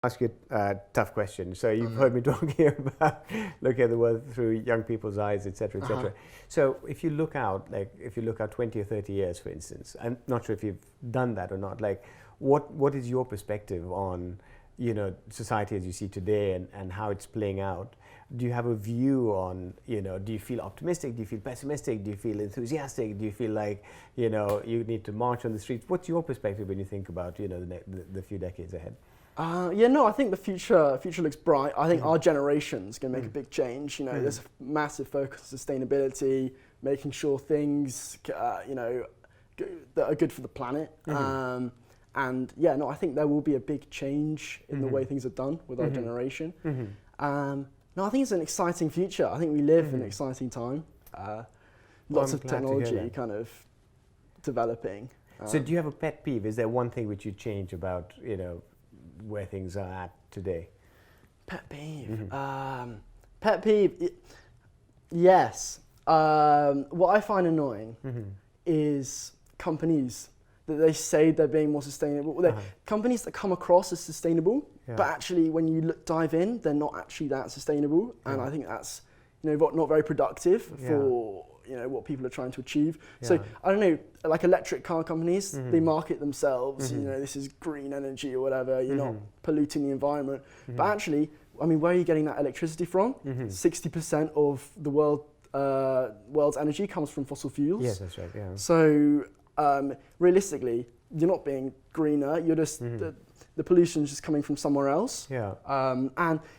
Ask you a tough question. So you've heard me talking about looking at the world through young people's eyes, etc., etc. So if you look out, 20 or 30 years, for instance, I'm not sure if you've done that or not. Like, what is your perspective on, society as you see today and how it's playing out? Do you have a view on, do you feel optimistic? Do you feel pessimistic? Do you feel enthusiastic? Do you feel like, you need to march on the streets? What's your perspective when you think about, the few decades ahead? I think the future looks bright. I think our generation's going to make a big change. There's a massive focus on sustainability, making sure things, that are good for the planet. I think there will be a big change in the way things are done with our generation. I think it's an exciting future. I think we live in an exciting time. Lots of technology kind of developing. So do you have a pet peeve? Is there one thing which you change about, where things are at today? Pet peeve. Pet peeve. Yes. What I find annoying is companies that they say they're being more sustainable. Companies that come across as sustainable, but actually when you dive in, they're not actually that sustainable. And I think that's not very productive for what people are trying to achieve. So I don't know, like electric car companies, they market themselves, this is green energy or whatever, you're not polluting the environment. But actually, where are you getting that electricity from? 60% of the world's energy comes from fossil fuels. Yes, that's right, yeah. So realistically, you're not being greener, you're just, the pollution's just coming from somewhere else. Yeah.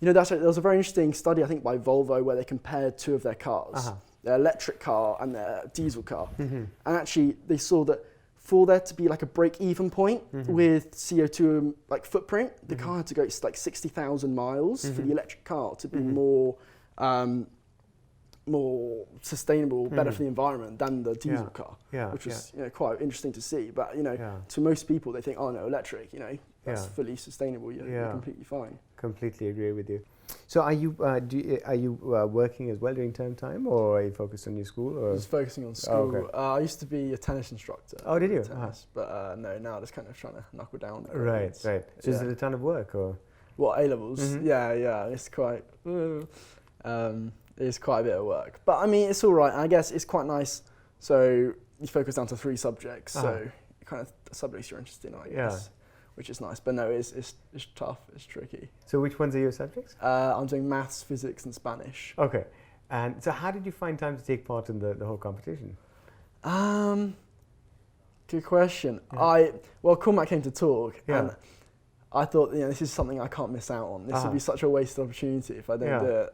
There was a very interesting study, I think, by Volvo, where they compared two of their cars. Their electric car and their diesel car. And actually they saw that for there to be like a break-even point with CO2 footprint, the car had to go like 60,000 miles for the electric car to be more sustainable, better for the environment than the diesel car, which was quite interesting to see. But to most people, they think, oh no, electric, that's fully sustainable. You're completely fine. Completely agree with you. So are you working as well during term time, or are you focused on your school? Or? I was focusing on school. Oh, okay. I used to be a tennis instructor. Oh, did you? Tennis, but no, now just kind of trying to knuckle down. Right. So is it a ton of work, or? What, A-levels? Yeah, it's quite. It's quite a bit of work, but it's all right. I guess it's quite nice. So you focus down to 3 subjects, so kind of the subjects you're interested in, I guess. Which is nice, but no, it's tough, it's tricky. So which ones are your subjects? I'm doing maths, physics and Spanish. Okay, and so how did you find time to take part in the whole competition? Good question. Cormac came to talk and I thought, this is something I can't miss out on. This would be such a wasted opportunity if I don't do it.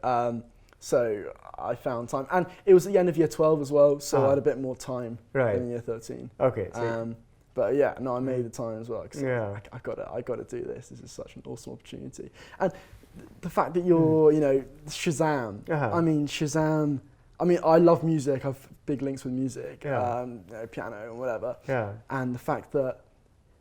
So I found time, and it was at the end of year 12 as well, so I had a bit more time than year 13. Okay. So but I made the time as well because I got to do this. This is such an awesome opportunity, and the fact that you're, Shazam. Shazam. I love music. I have big links with music, piano and whatever. Yeah. And the fact that,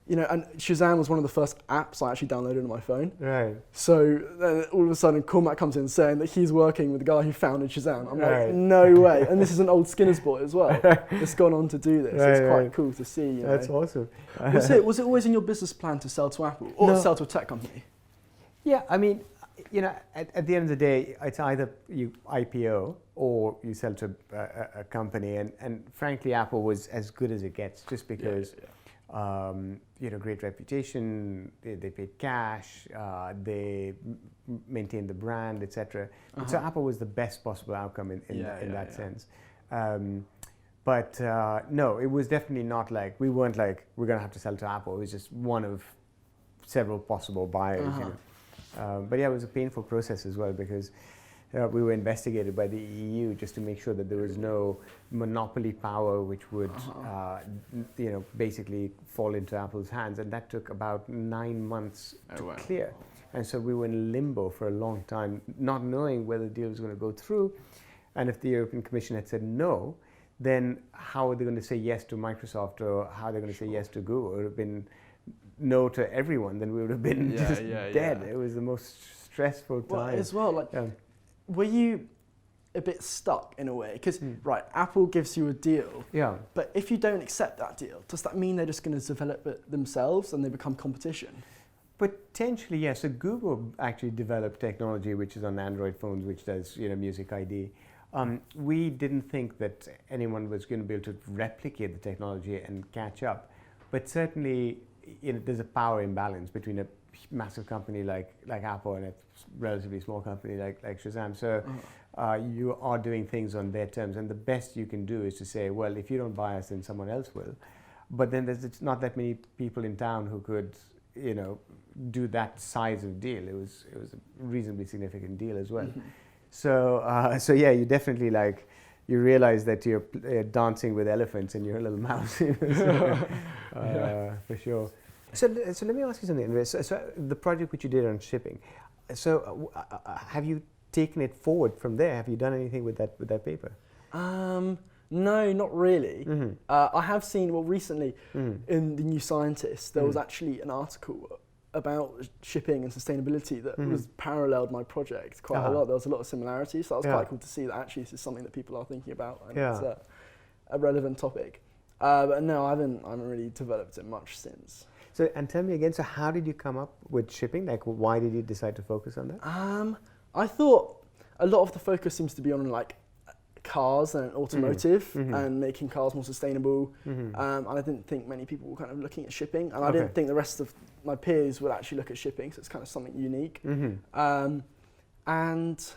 and Shazam was one of the first apps I actually downloaded on my phone. Right. So then all of a sudden Cormac comes in saying that he's working with the guy who founded Shazam. I'm like, no way. And this is an old Skinner's boy as well. That's gone on to do this. It's quite cool to see. That's awesome. Was it always in your business plan to sell to Apple or sell to a tech company? Yeah, at the end of the day, it's either you IPO or you sell to a company. And frankly, Apple was as good as it gets just because... great reputation, they paid cash, they maintained the brand, etc. So Apple was the best possible outcome in that sense. No, it was definitely not like, we weren't like, we're going to have to sell to Apple. It was just one of several possible buyers. But it was a painful process as well because we were investigated by the EU just to make sure that there was no monopoly power which would, basically fall into Apple's hands. And that took about 9 months to clear. And so we were in limbo for a long time, not knowing whether the deal was going to go through. And if the European Commission had said no, then how are they going to say yes to Microsoft, or how are they going to say yes to Google? It would have been no to everyone, then we would have been dead. It was the most stressful time. Well, as well, were you a bit stuck in a way? Because, Apple gives you a deal, but if you don't accept that deal, does that mean they're just going to develop it themselves and they become competition? Potentially, yes. So Google actually developed technology which is on Android phones, which does Music ID. We didn't think that anyone was going to be able to replicate the technology and catch up, but certainly there's a power imbalance between a massive company like Apple and a relatively small company like Shazam. So you are doing things on their terms, and the best you can do is to say, well, if you don't buy us, then someone else will. But then there's not that many people in town who could do that size of deal. It was a reasonably significant deal as well. So yeah, you definitely you realize that you're dancing with elephants and you're a little mouse. For sure. So let me ask you something, Andreas. So the project which you did on shipping, so have you taken it forward from there? Have you done anything with that paper? No, not really. I have seen, recently in the New Scientist, there was actually an article about shipping and sustainability that was paralleled my project quite a lot. There was a lot of similarities, so that was quite cool to see that actually this is something that people are thinking about, and it's a relevant topic. But no, I haven't really developed it much since. So, and tell me again, so how did you come up with shipping? Why did you decide to focus on that? I thought a lot of the focus seems to be on cars and automotive and making cars more sustainable. And I didn't think many people were kind of looking at shipping, and I didn't think the rest of my peers would actually look at shipping, so it's kind of something unique. And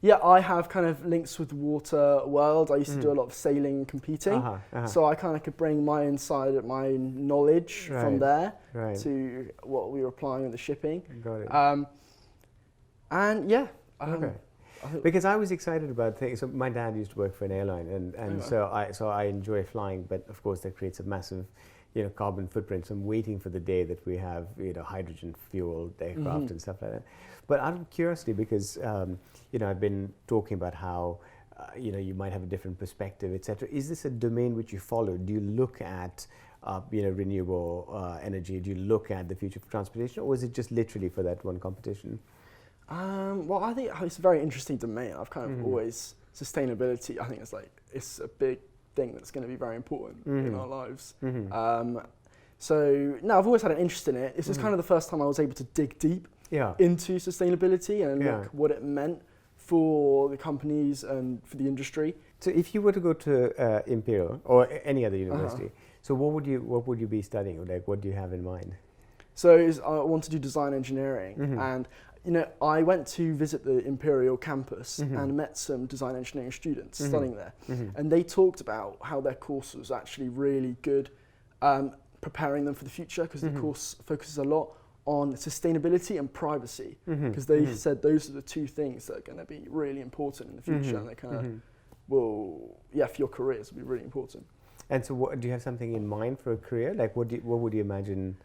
yeah, I have kind of links with the water world. I used to do a lot of sailing and competing, so I kind of could bring my insight, my knowledge from there to what we were applying in the shipping. Got it. And yeah. Because I was excited about things. So my dad used to work for an airline, and so I enjoy flying, but of course that creates a massive, carbon footprint. So I'm waiting for the day that we have, hydrogen fueled aircraft and stuff like that. But out of curiosity, because I've been talking about how you might have a different perspective, etc. Is this a domain which you follow? Do you look at renewable energy? Do you look at the future of transportation, or is it just literally for that one competition? Well, I think it's a very interesting domain. I've kind of always, sustainability, I think it's a big thing that's going to be very important in our lives. So no, I've always had an interest in it. This is kind of the first time I was able to dig deep into sustainability and look what it meant for the companies and for the industry. So if you were to go to Imperial or any other university, so what would you be studying? What do you have in mind? So I want to do design engineering, and I went to visit the Imperial campus and met some design engineering students studying there, and they talked about how their course was actually really good, preparing them for the future, because the course focuses a lot on sustainability and privacy, because they said those are the two things that are going to be really important in the future, and they kind of for your careers will be really important. And so do you have something in mind for a career? What would you imagine?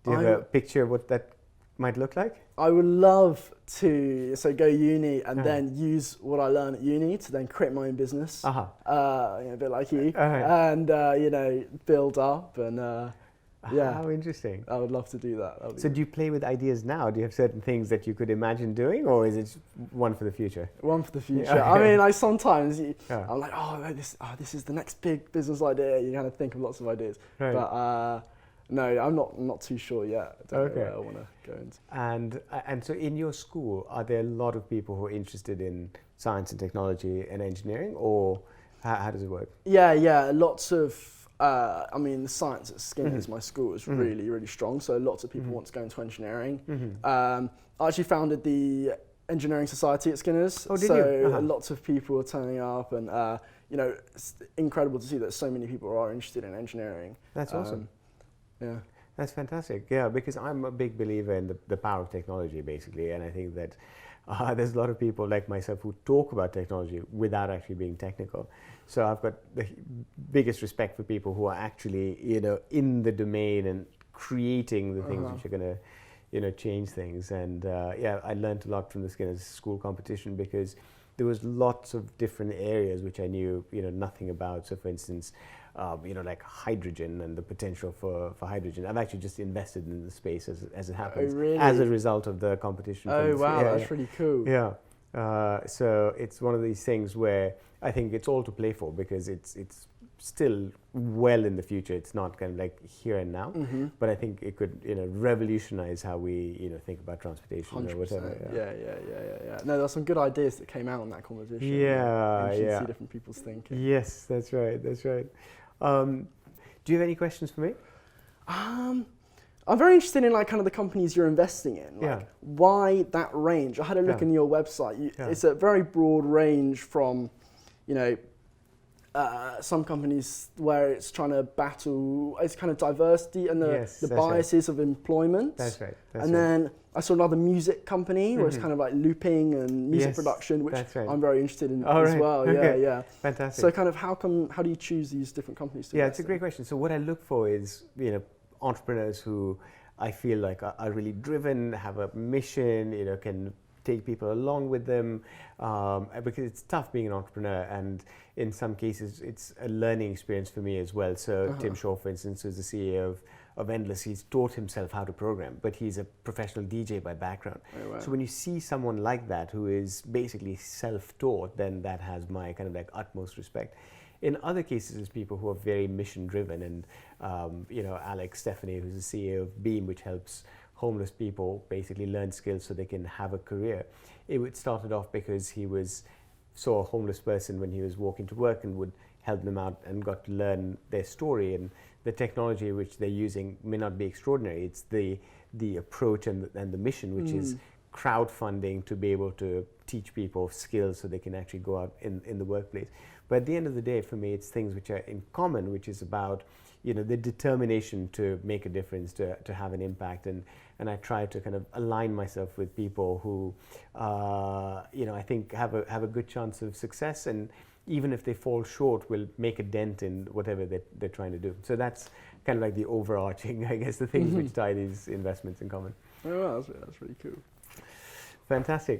Do you have a picture of what that might look like? I would love to go uni and then use what I learn at uni to then create my own business, a bit like you, and build up and How interesting. I would love to do that. So do you play with ideas now? Do you have certain things that you could imagine doing, or is it one for the future? One for the future. I mean, sometimes I'm like, this is the next big business idea. You kind of think of lots of ideas, but no, I'm not too sure yet. I don't know where I want to go into. And so in your school, are there a lot of people who are interested in science and technology and engineering, or how does it work? Yeah, lots of. The science at Skinner's, my school, is really, really strong. So lots of people want to go into engineering. I actually founded the Engineering Society at Skinner's. Oh, did you? Lots of people are turning up, and it's incredible to see that so many people are interested in engineering. That's awesome. Yeah. That's fantastic. Yeah, because I'm a big believer in the power of technology, basically, and I think that there's a lot of people like myself who talk about technology without actually being technical. So I've got the biggest respect for people who are actually, in the domain and creating the things which are going to, change things. And I learned a lot from the Skinner's school competition, because there was lots of different areas which I knew, nothing about. So for instance, like hydrogen and the potential for hydrogen. I've actually just invested in the space as it happens, as a result of the competition. Oh wow, that's really cool. Yeah. So it's one of these things where I think it's all to play for, because it's still well in the future. It's not kind of like here and now, but I think it could, revolutionize how we, think about transportation 100%. or whatever. Yeah. No, there's some good ideas that came out in that conversation. Yeah, you should see different people's thinking. Yes, that's right. Do you have any questions for me? I'm very interested in like kind of the companies you're investing in. Like why that range? I had a look in your website. It's a very broad range from, some companies where it's trying to battle it's kind of diversity and the biases of employment. That's right. And then I saw another music company where it's kind of like looping and music production, which I'm very interested in as well. Okay. Yeah. Fantastic. So kind of how do you choose these different companies to invest it's a great question. So what I look for is, entrepreneurs who I feel like are really driven, have a mission, can take people along with them, because it's tough being an entrepreneur, and in some cases it's a learning experience for me as well. So Tim Shaw, for instance, who's the CEO of Endless, he's taught himself how to program, but he's a professional DJ by background. Oh, wow. So when you see someone like that who is basically self-taught, then that has my kind of like utmost respect. In other cases, it's people who are very mission-driven, and Alex Stephanie, who's the CEO of Beam, which helps homeless people basically learn skills so they can have a career. It started off because he saw a homeless person when he was walking to work and would help them out, and got to learn their story. And the technology which they're using may not be extraordinary. It's the approach and the mission, which is crowdfunding to be able to teach people skills so they can actually go out in the workplace. But at the end of the day, for me, it's things which are in common, which is about, the determination to make a difference, to have an impact. And I try to kind of align myself with people who, I think have a good chance of success. And even if they fall short, will make a dent in whatever they're trying to do. So that's kind of like the overarching, I guess, the things which tie these investments in common. Oh, that's really cool. Fantastic.